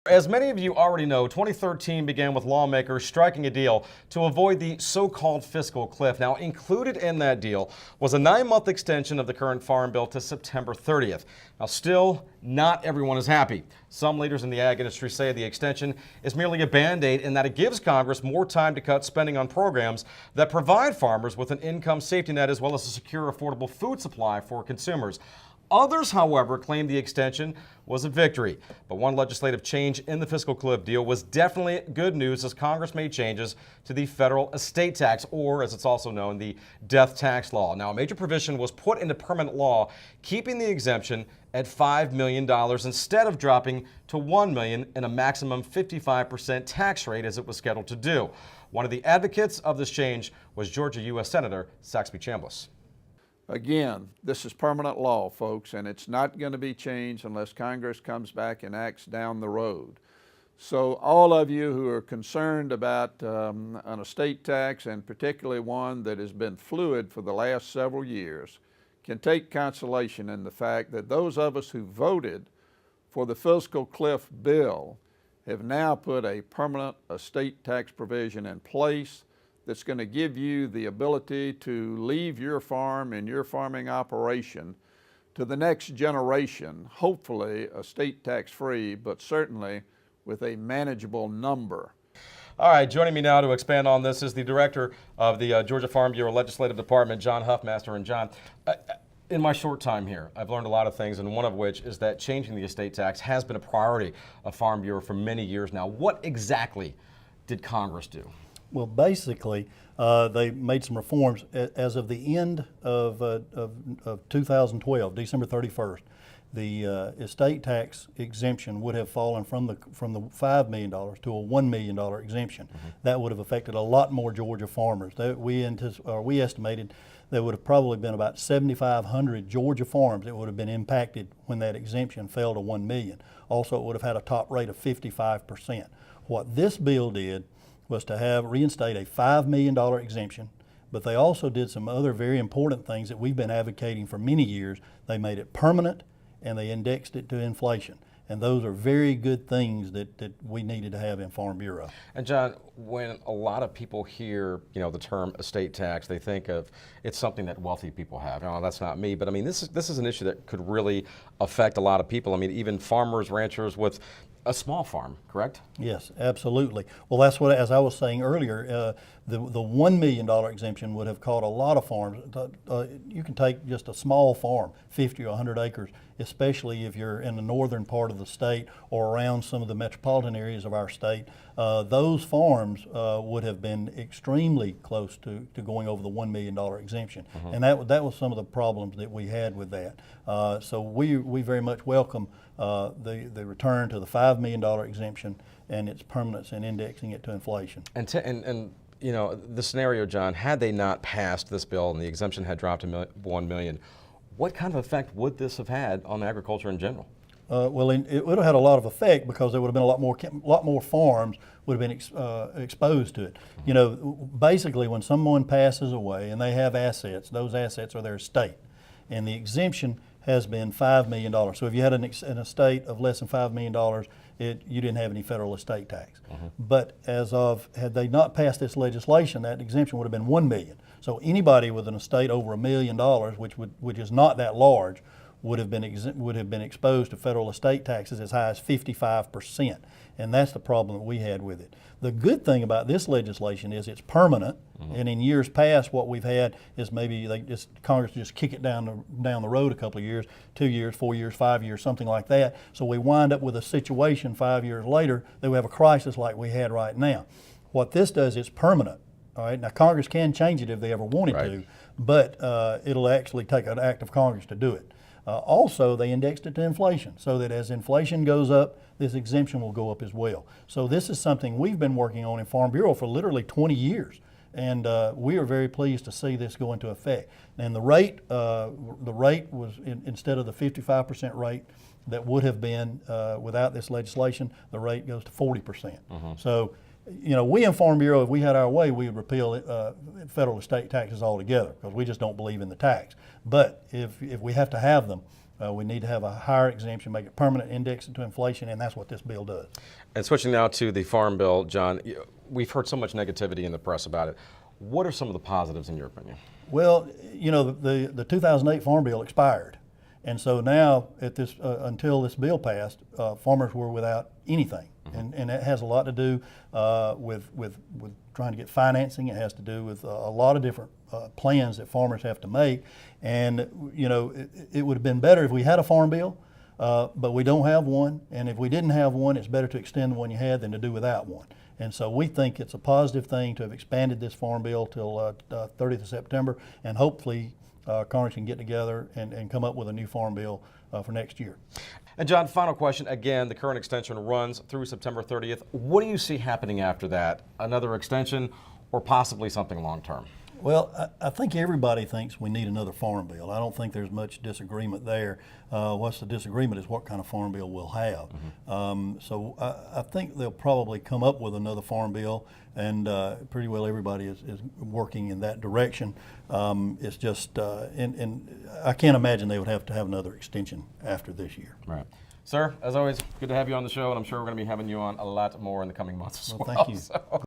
As many of you already know, 2013 began with lawmakers striking a deal to avoid the so-called fiscal cliff. Now, included in that deal was a 9-month extension of the current farm bill to September 30th. Now, still, not everyone is happy. Some leaders in the ag industry say the extension is merely a Band-Aid in that it gives Congress more time to cut spending on programs that provide farmers with an income safety net as well as a secure, affordable food supply for consumers. Others, however, claim the extension was a victory. But one legislative change in the fiscal cliff deal was definitely good news as Congress made changes to the federal estate tax, or as it's also known, the death tax law. Now, a major provision was put into permanent law, keeping the exemption at $5 million instead of dropping to $1 million in a maximum 55% tax rate as it was scheduled to do. One of the advocates of this change was Georgia U.S. Senator Saxby Chambliss. Again, this is permanent law, folks, and it's not going to be changed unless Congress comes back and acts down the road. So all of you who are concerned about an estate tax, and particularly one that has been fluid for the last several years, can take consolation in the fact that those of us who voted for the fiscal cliff bill have now put a permanent estate tax provision in place that's going to give you the ability to leave your farm and your farming operation to the next generation, hopefully estate tax free, but certainly with a manageable number. All right, joining me now to expand on this is the director of the Georgia Farm Bureau Legislative Department, John Huffmaster. And John, in my short time here, I've learned a lot of things, and one of which is that changing the estate tax has been a priority of Farm Bureau for many years now. What exactly did Congress do? Well, basically, they made some reforms as of the end of 2012, December 31st. The estate tax exemption would have fallen from the $5 million to a $1 million exemption. Mm-hmm. That would have affected a lot more Georgia farmers. We estimated there would have probably been about 7,500 Georgia farms that would have been impacted when that exemption fell to $1 million. Also, it would have had a top rate of 55%. What this bill did was to reinstate a $5 million exemption, but they also did some other very important things that we've been advocating for many years. They made it permanent and they indexed it to inflation. And those are very good things that we needed to have in Farm Bureau. And John, when a lot of people hear, the term estate tax, they think of it's something that wealthy people have. No, that's not me. But I mean, this is an issue that could really affect a lot of people. I mean, even farmers, ranchers with a small farm, correct? Yes, absolutely. Well, that's what, as I was saying earlier, the $1 million exemption would have caught a lot of farms. You can take just a small farm, 50 or 100 acres, especially if you're in the northern part of the state or around some of the metropolitan areas of our state. Those farms would have been extremely close to going over the $1 million exemption. Mm-hmm. And that was some of the problems that we had with that. So we very much welcome the return to the $5 million exemption and its permanence and indexing it to inflation. And the scenario, John, had they not passed this bill and the exemption had dropped to $1 million, what kind of effect would this have had on agriculture in general? Well, it would have had a lot of effect because there would have been a lot more farms would have been exposed to it. Basically, when someone passes away and they have assets, those assets are their estate, and the exemption has been $5 million. So if you had an estate of less than $5 million, you didn't have any federal estate tax. Mm-hmm. But had they not passed this legislation, that exemption would have been $1 million. So anybody with an estate over $1 million, which is not that large, would have been exposed to federal estate taxes as high as 55%. And that's the problem that we had with it. The good thing about this legislation is it's permanent. Mm-hmm. And in years past, what we've had is maybe Congress just kick it down the road a couple of years, 2 years, 4 years, 5 years, something like that. So we wind up with a situation 5 years later that we have a crisis like we had right now. What this does is permanent. All right. Now Congress can change it if they ever wanted to, but it'll actually take an act of Congress to do it. Also, they indexed it to inflation so that as inflation goes up, this exemption will go up as well. So this is something we've been working on in Farm Bureau for literally 20 years. And we are very pleased to see this go into effect. And the rate was, instead of the 55% rate that would have been without this legislation, the rate goes to 40%. Mm-hmm. So, we in Farm Bureau, if we had our way, we would repeal federal estate taxes altogether because we just don't believe in the tax. But if we have to have them, We need to have a higher exemption, make it permanent, index it to inflation, and that's what this bill does. And switching now to the Farm Bill, John, we've heard so much negativity in the press about it. What are some of the positives in your opinion? Well, you know, the 2008 Farm Bill expired. And so now, at this, until this bill passed, farmers were without anything. And that has a lot to do with trying to get financing. It has to do with a lot of different plans that farmers have to make. And, you know, it would have been better if we had a Farm Bill, but we don't have one. And if we didn't have one, it's better to extend the one you had than to do without one. And so we think it's a positive thing to have expanded this Farm Bill till 30th of September, and hopefully Congress can get together and come up with a new Farm Bill for next year. And John, final question. Again, the current extension runs through September 30th. What do you see happening after that? Another extension or possibly something long term? Well, I think everybody thinks we need another Farm Bill. I don't think there's much disagreement there. What's the disagreement is what kind of Farm Bill we'll have. So I think they'll probably come up with another Farm Bill, and pretty well everybody is working in that direction. It's just, and I can't imagine they would have to have another extension after this year. Right. Sir, as always, good to have you on the show, and I'm sure we're going to be having you on a lot more in the coming months as well. Thank you. So.